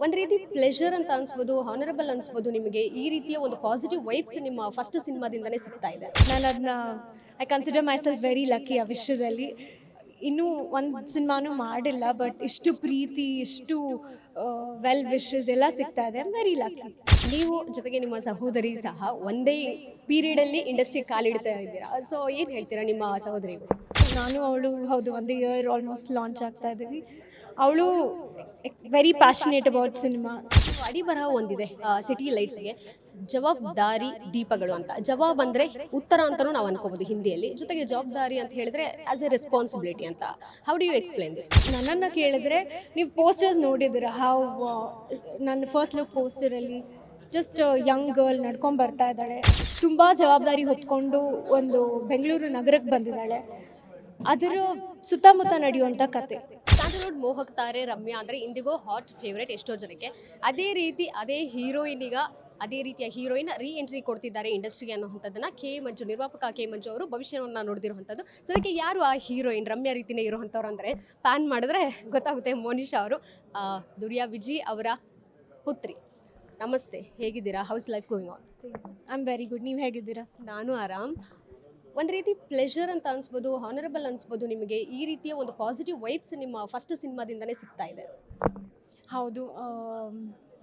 ಒಂದು ರೀತಿ ಪ್ಲೆಷರ್ ಅಂತ ಅನ್ಸ್ಬೋದು, ಹಾನರಬಲ್ ಅನ್ಸ್ಬೋದು ನಿಮಗೆ. ಈ ರೀತಿಯ ಒಂದು ಪಾಸಿಟಿವ್ ವೈಬ್ಸ್ ನಿಮ್ಮ ಫಸ್ಟ್ ಸಿನಿಮಾದಿಂದನೇ ಸಿಗ್ತಾ ಇದೆ. ನಾನು ಅದನ್ನ I consider my self very lucky ಆ ವಿಷಯದಲ್ಲಿ. ಇನ್ನೂ ಒಂದು ಸಿನಿಮಾನೂ ಮಾಡಿಲ್ಲ, ಬಟ್ ಇಷ್ಟು ಪ್ರೀತಿ, ಇಷ್ಟು ವೆಲ್ ವಿಶಸ್ ಎಲ್ಲ ಸಿಗ್ತಾ ಇದೆ. I am very lucky. ನೀವು ಜೊತೆಗೆ ನಿಮ್ಮ ಸಹೋದರಿ ಸಹ ಒಂದೇ ಪೀರಿಯಡಲ್ಲಿ ಇಂಡಸ್ಟ್ರಿ ಕಾಲಿಡ್ತಾ ಇದ್ದೀರಾ. ಸೊ ಏನು ಹೇಳ್ತೀರಾ ನಿಮ್ಮ ಸಹೋದರಿಗೂ? ನಾನು ಅವಳು ಹೌದು ಒಂದೇ ಇಯರ್ ಆಲ್ಮೋಸ್ಟ್ ಲಾಂಚ್ ಆಗ್ತಾ ಇದ್ದೀವಿ. ಅವಳು ವೆರಿ ಪ್ಯಾಷನೇಟ್ ಅಬೌಟ್ ಸಿನಿಮಾ. ಅಡಿ ಬರಹ ಒಂದಿದೆ ಸಿಟಿ ಲೈಟ್ಸ್ಗೆ, ಜವಾಬ್ದಾರಿ ದೀಪಗಳು ಅಂತ. ಜವಾಬ್ ಅಂದರೆ ಉತ್ತರ ಅಂತಲೂ ನಾವು ಅನ್ಕೋಬೋದು ಹಿಂದಿಯಲ್ಲಿ, ಜೊತೆಗೆ ಜವಾಬ್ದಾರಿ ಅಂತ ಹೇಳಿದ್ರೆ ಆಸ್ ಎ ರೆಸ್ಪಾನ್ಸಿಬಿಲಿಟಿ ಅಂತ. How do you explain this? ನನ್ನನ್ನು ಕೇಳಿದ್ರೆ, ನೀವು ಪೋಸ್ಟರ್ಸ್ ನೋಡಿದ್ದೀರ? ನನ್ನ ಫಸ್ಟ್ ಲುಕ್ ಪೋಸ್ಟರಲ್ಲಿ ಜಸ್ಟ್ ಯಂಗ್ ಗರ್ಲ್ ನಡ್ಕೊಂಡು ಬರ್ತಾ ಇದ್ದಾಳೆ. ತುಂಬ ಜವಾಬ್ದಾರಿ ಹೊತ್ಕೊಂಡು ಒಂದು ಬೆಂಗಳೂರು ನಗರಕ್ಕೆ ಬಂದಿದ್ದಾಳೆ. ಅದರ ಸುತ್ತಮುತ್ತ ನಡೆಯುವಂಥ ಕತೆ. ಸ್ಯಾಂಡಲ್ವುಡ್ ಮೋಹಕ್ ತಾರೆ ರಮ್ಯಾ ಅಂದರೆ ಇಂದಿಗೂ ಹಾಟ್ ಫೇವ್ರೇಟ್ ಎಷ್ಟೋ ಜನಕ್ಕೆ. ಅದೇ ರೀತಿ ಅದೇ ಹೀರೋಯಿನಿಗ ಅದೇ ರೀತಿಯ ಹೀರೋಯಿನ್ ರೀ ಎಂಟ್ರಿ ಕೊಡ್ತಿದ್ದಾರೆ ಇಂಡಸ್ಟ್ರಿಗೆ ಅನ್ನೋವಂಥದ್ದನ್ನು ಮಂಜು, ನಿರ್ಮಾಪಕ ಮಂಜು ಅವರು ಭವಿಷ್ಯವನ್ನು ನೋಡ್ತಿರುವಂಥದ್ದು. ಸೊ ಅದಕ್ಕೆ ಯಾರು ಆ ಹೀರೋಯಿನ್? ರಮ್ಯಾ ರೀತಿಯೇ ಇರುವಂಥವ್ರು ಅಂದರೆ ಪ್ಯಾನ್ ಮಾಡಿದ್ರೆ ಗೊತ್ತಾಗುತ್ತೆ. ಮೋನಿಶಾ ಅವರು ದುರಿಯಾ ವಿಜಿ ಅವರ ಪುತ್ರಿ. ನಮಸ್ತೆ, ಹೇಗಿದ್ದೀರಾ? House life going on? I am very good. ನೀವು ಹೇಗಿದ್ದೀರಾ? ನಾನು ಆರಾಮ್. ಒಂದು ರೀತಿ ಪ್ಲೆಷರ್ ಅಂತ ಅನ್ಸ್ಬೋದು, ಹಾನರಬಲ್ ಅನ್ಸ್ಬೋದು ನಿಮಗೆ. ಈ ರೀತಿಯ ಒಂದು ಪಾಸಿಟಿವ್ ವೈಬ್ಸ್ ನಿಮ್ಮ ಫಸ್ಟ್ ಸಿನಿಮಾದಿಂದನೇ ಸಿಗ್ತಾ ಇದೆ. ಹೌದು,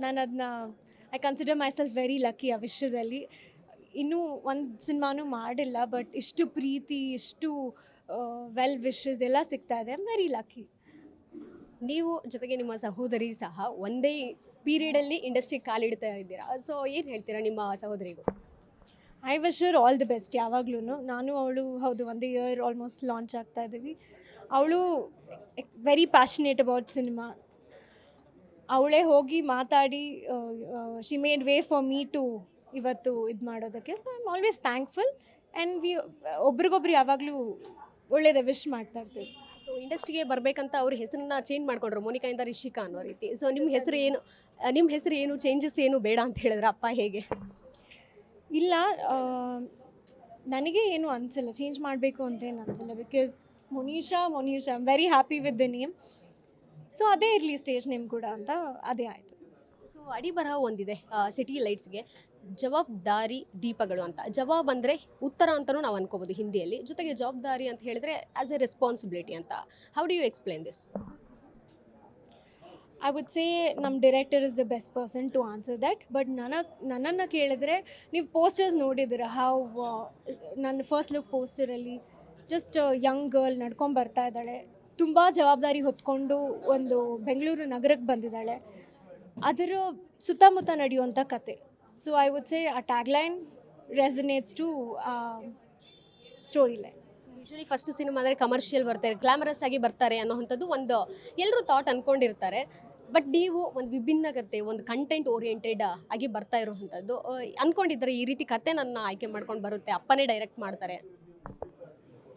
ನಾನು ಅದನ್ನ I consider my self very lucky ಆ ವಿಷಯದಲ್ಲಿ. ಇನ್ನೂ ಒಂದು ಸಿನಿಮಾನೂ ಮಾಡಿಲ್ಲ, ಬಟ್ ಇಷ್ಟು ಪ್ರೀತಿ, ಇಷ್ಟು ವೆಲ್ ವಿಶಸ್ ಎಲ್ಲ ಸಿಗ್ತಾ ಇದೆ. I am very lucky. ನೀವು ಜೊತೆಗೆ ನಿಮ್ಮ ಸಹೋದರಿ ಸಹ ಒಂದೇ ಪೀರಿಯಡಲ್ಲಿ ಇಂಡಸ್ಟ್ರಿ ಕಾಲಿಡ್ತಾ ಇದ್ದೀರಾ. ಸೊ ಏನು ಹೇಳ್ತೀರಾ ನಿಮ್ಮ ಸಹೋದರಿಗೂ? I wish her all the best ಯಾವಾಗ್ಲೂ. ನಾನು ಅವಳು ಹೌದು ಒಂದೇ ಇಯರ್ ಆಲ್ಮೋಸ್ಟ್ ಲಾಂಚ್ ಆಗ್ತಾ ಇದ್ದೀವಿ. ಅವಳು ವೆರಿ ಪ್ಯಾಷನೇಟ್ ಅಬೌಟ್ ಸಿನಿಮಾ. ಅವಳೇ ಹೋಗಿ ಮಾತಾಡಿ she made way for me to ಇವತ್ತು ಇದು ಮಾಡೋದಕ್ಕೆ. So I am always thankful and ಒಬ್ರಿಗೊಬ್ರು ಯಾವಾಗಲೂ ಒಳ್ಳೇದೇ ವಿಶ್ ಮಾಡ್ತಾ ಇರ್ತೀವಿ. ಸೊ ಇಂಡಸ್ಟ್ರಿಗೆ ಬರಬೇಕಂತ ಅವ್ರ ಹೆಸರನ್ನ ಚೇಂಜ್ ಮಾಡ್ಕೊಂಡ್ರು, ಮೋನಿಕಾಯಿಂದ ರಿಷಿಕಾ ಅನ್ನೋ ರೀತಿ. ಸೊ ನಿಮ್ಮ ಹೆಸರು ಏನು ಚೇಂಜಸ್ ಏನು ಬೇಡ ಅಂತ ಹೇಳಿದ್ರೆ ಅಪ್ಪ ಹೇಗೆ? ಇಲ್ಲ, ನನಗೆ ಏನು ಅನಿಸಿಲ್ಲ, ಚೇಂಜ್ ಮಾಡಬೇಕು ಅಂತೇನು ಅನಿಸಿಲ್ಲ. Because Monisha I am very happy with the name. So ಅದೇ ಇರಲಿ ಸ್ಟೇಜ್ ನೇಮ್ ಕೂಡ ಅಂತ ಅದೇ ಆಯಿತು. ಸೊ ಅಡಿ ಬರಹ ಒಂದಿದೆ ಸಿಟಿ ಲೈಟ್ಸ್ಗೆ, ಜವಾಬ್ದಾರಿ ದೀಪಗಳು ಅಂತ. ಜವಾಬ್ ಅಂದರೆ ಉತ್ತರ ಅಂತಲೂ ನಾವು ಅನ್ಕೋಬೋದು ಹಿಂದಿಯಲ್ಲಿ, ಜೊತೆಗೆ ಜವಾಬ್ದಾರಿ ಅಂತ ಹೇಳಿದ್ರೆ ಆಸ್ ಎ ರೆಸ್ಪಾನ್ಸಿಬಿಲಿಟಿ ಅಂತ. How do you explain this? I would say ನಮ್ಮ director is the best person to answer that. But ನನ್ನನ್ನು ಕೇಳಿದ್ರೆ, ನೀವು ಪೋಸ್ಟರ್ಸ್ ನೋಡಿದ್ದೀರ? ನನ್ನ ಫಸ್ಟ್ ಲುಕ್ ಪೋಸ್ಟರಲ್ಲಿ ಜಸ್ಟ್ ಯಂಗ್ ಗರ್ಲ್ ನಡ್ಕೊಂಡು ಬರ್ತಾ ಇದ್ದಾಳೆ. ತುಂಬ ಜವಾಬ್ದಾರಿ ಹೊತ್ಕೊಂಡು ಒಂದು ಬೆಂಗಳೂರು ನಗರಕ್ಕೆ ಬಂದಿದ್ದಾಳೆ. ಅದರ ಸುತ್ತಮುತ್ತ ನಡೆಯುವಂಥ ಕತೆ. So I would say a tagline resonates to story line. Usually first cinema ಅಂದರೆ ಕಮರ್ಷಿಯಲ್ ಬರ್ತಾರೆ, ಗ್ಲಾಮರಸ್ ಆಗಿ ಬರ್ತಾರೆ ಅನ್ನೋವಂಥದ್ದು ಒಂದು ಎಲ್ಲರೂ ಥಾಟ್ ಅಂದ್ಕೊಂಡಿರ್ತಾರೆ. ಬಟ್ ನೀವು ಒಂದು ವಿಭಿನ್ನ ಕತೆ, ಒಂದು ಕಂಟೆಂಟ್ ಓರಿಯೆಂಟೆಡ್ ಆಗಿ ಬರ್ತಾ ಇರುವಂಥದ್ದು. ಅಂದ್ಕೊಂಡಿದ್ದಾರೆ ಈ ರೀತಿ ಕತೆ ನನ್ನ ಆಯ್ಕೆ ಮಾಡ್ಕೊಂಡು ಬರುತ್ತೆ, ಅಪ್ಪನೇ ಡೈರೆಕ್ಟ್ ಮಾಡ್ತಾರೆ?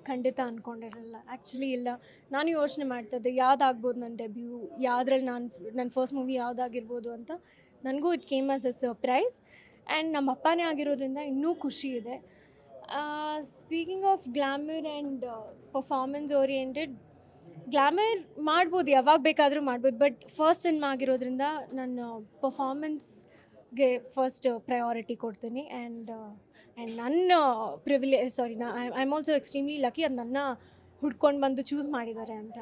ಖಂಡಿತ ಅಂದ್ಕೊಂಡಿರಲ್ಲ, ಆ್ಯಕ್ಚುಲಿ ಇಲ್ಲ. ನಾನು ಯೋಚನೆ ಮಾಡ್ತಾಯಿದ್ದೆ ಯಾವುದಾಗ್ಬೋದು ನನ್ನ ಡೆಬ್ಯೂ, ಯಾವುದ್ರಲ್ಲಿ ನನ್ನ ಫಸ್ಟ್ ಮೂವಿ ಯಾವುದಾಗಿರ್ಬೋದು ಅಂತ. ನನಗೂ it came as A surprise and ನಮ್ಮ ಅಪ್ಪನೇ ಆಗಿರೋದ್ರಿಂದ ಇನ್ನೂ ಖುಷಿ ಇದೆ. Speaking of glamour and performance oriented, glamour ಮಾಡ್ಬೋದು, ಯಾವಾಗ ಬೇಕಾದರೂ ಮಾಡ್ಬೋದು. ಬಟ್ ಫಸ್ಟ್ ಸಿನಿಮಾ ಆಗಿರೋದ್ರಿಂದ ನನ್ನ ಪರ್ಫಾರ್ಮೆನ್ಸ್ಗೆ ಫಸ್ಟ್ ಪ್ರಯಾರಿಟಿ ಕೊಡ್ತೀನಿ. ಆ್ಯಂಡ್ ನನ್ನ I am also extremely lucky, ಅದು ನನ್ನ ಹುಡ್ಕೊಂಡು ಬಂದು ಚೂಸ್ ಮಾಡಿದ್ದಾರೆ ಅಂತ.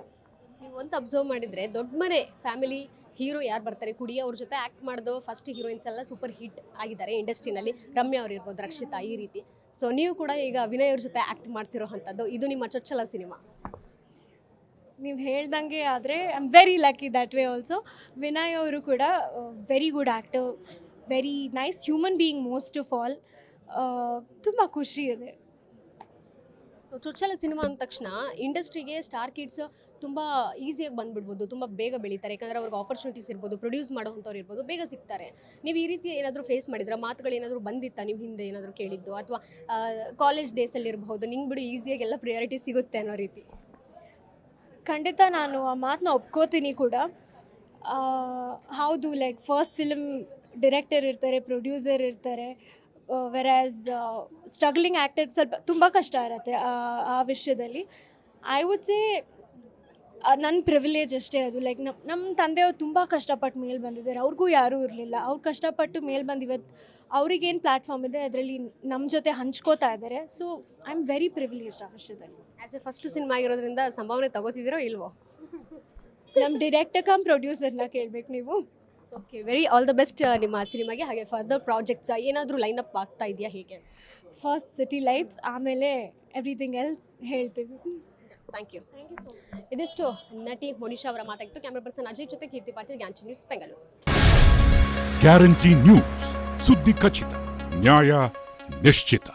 ನೀವು ಒಂದು ಅಬ್ಸರ್ವ್ ಮಾಡಿದರೆ, ದೊಡ್ಡ ಮನೆ ಫ್ಯಾಮಿಲಿ ಹೀರೋ ಯಾರು ಬರ್ತಾರೆ, ಕುಡಿ ಅವ್ರ ಜೊತೆ ಆ್ಯಕ್ಟ್ ಮಾಡಿದೋ ಫಸ್ಟ್ ಹೀರೋಯಿನ್ಸ್ ಎಲ್ಲ ಸೂಪರ್ ಹಿಟ್ ಆಗಿದ್ದಾರೆ ಇಂಡಸ್ಟ್ರಿನಲ್ಲಿ. ರಮ್ಯಾ ಅವ್ರು ಇರ್ಬೋದು, ರಕ್ಷಿತಾ, ಈ ರೀತಿ. ಸೊ ನೀವು ಕೂಡ ಈಗ ವಿನಯ್ ಅವ್ರ ಜೊತೆ ಆ್ಯಕ್ಟ್ ಮಾಡ್ತಿರೋ ಅಂಥದ್ದು, ಇದು ನಿಮ್ಮ ಚೊಚ್ಚಲ ಸಿನಿಮಾ. ನೀವು ಹೇಳ್ದಂಗೆ ಆದರೆ I am very lucky that way also. Vinay ಅವರು ಕೂಡ very good actor, very nice human being most of all. ತುಂಬ ಖುಷಿ ಇದೆ. ಸೊ ಚೊಚ್ಚಲ ಸಿನಿಮಾ ಅಂದ ತಕ್ಷಣ ಇಂಡಸ್ಟ್ರಿಗೆ ಸ್ಟಾರ್ ಕಿಡ್ಸ್ ತುಂಬ ಈಸಿಯಾಗಿ ಬಂದುಬಿಡ್ಬೋದು, ತುಂಬ ಬೇಗ ಬೆಳೀತಾರೆ. ಯಾಕಂದರೆ ಅವ್ರಿಗೆ ಆಪರ್ಚುನಿಟೀಸ್ ಇರ್ಬೋದು, ಪ್ರೊಡ್ಯೂಸ್ ಮಾಡೋವಂಥವ್ರು ಇರ್ಬೋದು, ಬೇಗ ಸಿಗ್ತಾರೆ. ನೀವು ಈ ರೀತಿ ಏನಾದರೂ ಫೇಸ್ ಮಾಡಿದ್ರೆ, ಮಾತುಗಳು ಏನಾದರೂ ಬಂದಿತ್ತಾ ನಿಮ್ಮ ಹಿಂದೆ ಏನಾದರೂ ಕೇಳಿದ್ದು? ಅಥವಾ ಕಾಲೇಜ್ ಡೇಸಲ್ಲಿ ಇರಬಹುದು, ನಿಂಗೆ ಬಿಡು ಈಸಿಯಾಗಿ ಎಲ್ಲ ಪ್ರಿಯಾರಿಟಿ ಸಿಗುತ್ತೆ ಅನ್ನೋ ರೀತಿ? ಖಂಡಿತ ನಾನು ಆ ಮಾತನ್ನ ಒಪ್ಕೋತೀನಿ ಕೂಡ. ಹೌದು, ಲೈಕ್ ಫಸ್ಟ್ ಫಿಲ್ಮ್ ಡಿರೆಕ್ಟರ್ ಇರ್ತಾರೆ, ಪ್ರೊಡ್ಯೂಸರ್ ಇರ್ತಾರೆ. ವೆರಾಸ್ ಸ್ಟ್ರಗ್ಲಿಂಗ್ ಆ್ಯಕ್ಟರ್ಗೆ ಸ್ವಲ್ಪ ತುಂಬ ಕಷ್ಟ ಇರುತ್ತೆ ಆ ವಿಷಯದಲ್ಲಿ. ಐ ವುಡ್ ಸೇ ನನ್ನ ಪ್ರಿವಿಲೇಜ್ ಅಷ್ಟೇ ಅದು. ಲೈಕ್ ನಮ್ಮ ತಂದೆಯವ್ರು ತುಂಬ ಕಷ್ಟಪಟ್ಟು ಮೇಲೆ ಬಂದಿದ್ದಾರೆ, ಅವ್ರಿಗೂ ಯಾರೂ ಇರಲಿಲ್ಲ. ಅವ್ರು ಕಷ್ಟಪಟ್ಟು ಮೇಲೆ ಬಂದು ಇವತ್ತು ಅವ್ರಿಗೇನು ಪ್ಲ್ಯಾಟ್ಫಾರ್ಮ್ ಇದೆ ಅದರಲ್ಲಿ ನಮ್ಮ ಜೊತೆ ಹಂಚ್ಕೋತಾ ಇದ್ದಾರೆ. So I am very privileged ಆ ವಿಷಯದಲ್ಲಿ. ಆ್ಯಸ್ ಎ ಫಸ್ಟ್ ಸಿನಿಮಾ ಆಗಿರೋದ್ರಿಂದ ಸಂಭಾವನೆ ತಗೋತಿದ್ದೀರೋ ಇಲ್ವೋ? ನಮ್ಮ ಡೈರೆಕ್ಟರ್ ಕಮ್ ಪ್ರೊಡ್ಯೂಸರ್ನ ಕೇಳಬೇಕು ನೀವು. Okay, very all the best ನಿಮ್ಮ ಸಿನಿಮಾಗೆ. ಹಾಗೆ ಫರ್ದರ್ ಪ್ರಾಜೆಕ್ಟ್ಸ್ ಏನಾದರೂ ಲೈನಪ್ ಆಗ್ತಾ ಇದೆಯಾ, ಹೇಗೆ? ಫಸ್ಟ್ ಸಿಟಿ ಲೈಟ್ಸ್, ಆಮೇಲೆ ಎವ್ರಿಥಿಂಗ್ ಎಲ್ಸ್ ಹೇಳ್ತೀವಿ. Thank you. Thank you so much. ಇದಿಷ್ಟು ನಟಿ ಮೋನಿಶಾ ಅವರ ಮಾತಾಗಿತ್ತು. ಕ್ಯಾಮ್ರಾ ಪರ್ಸನ್ ಅಜಯ್ ಜೊತೆ ಕೀರ್ತಿ ಪಾಟೀಲ್, ಗ್ಯಾನ್ಚಿ ನ್ಯೂಸ್, ಬೆಂಗಳೂರು. ಗ್ಯಾರಂಟಿ ನ್ಯೂಸ್, ಸುದ್ದಿ ಖಚಿತ, ನ್ಯಾಯ ನಿಶ್ಚಿತ.